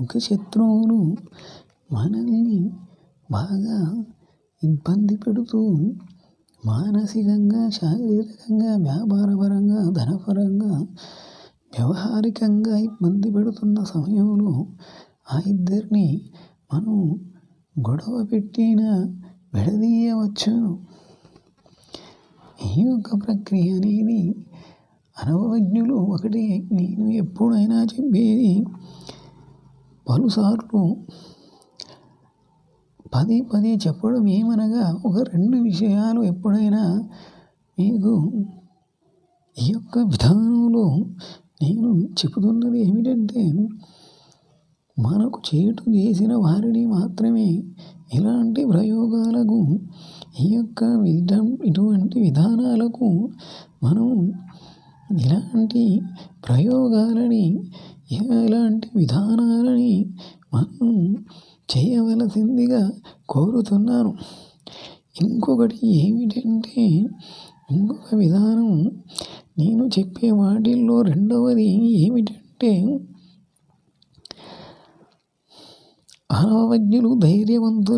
ముఖ శత్రువులు మనల్ని బాగా ఇబ్బంది పెడుతూ మానసికంగా, శారీరకంగా, వ్యాపారపరంగా, ధనపరంగా, వ్యవహారికంగా ఇబ్బంది పెడుతున్న సమయంలో ఆ ఇద్దరిని మనం గొడవ పెట్టినా విడదీయవచ్చును. ఈ యొక్క ప్రక్రియ అనేది అనుభవజ్ఞులు ఒకటే నేను ఎప్పుడైనా చెప్పేది పలుసార్లు పదే పదే చెప్పడం ఏమనగా ఒక 2 విషయాలు ఎప్పుడైనా మీకు ఈ యొక్క విధానంలో నేను చెబుతున్నది ఏమిటంటే మనకు చేటు చేసిన వారిని మాత్రమే ఇలాంటి ప్రయోగాలకు ఈ యొక్క ఇటువంటి విధానాలకు మనం ఇలాంటి ప్రయోగాలని ఇలాంటి విధానాలని మనం చేయవలసిందిగా కోరుతున్నాను. ఇంకొకటి ఏమిటంటే ఇంకొక విధానం నేను చెప్పే వాటిల్లో రెండవది ఏమిటంటే అనుభవజ్ఞులు ధైర్యవంతులు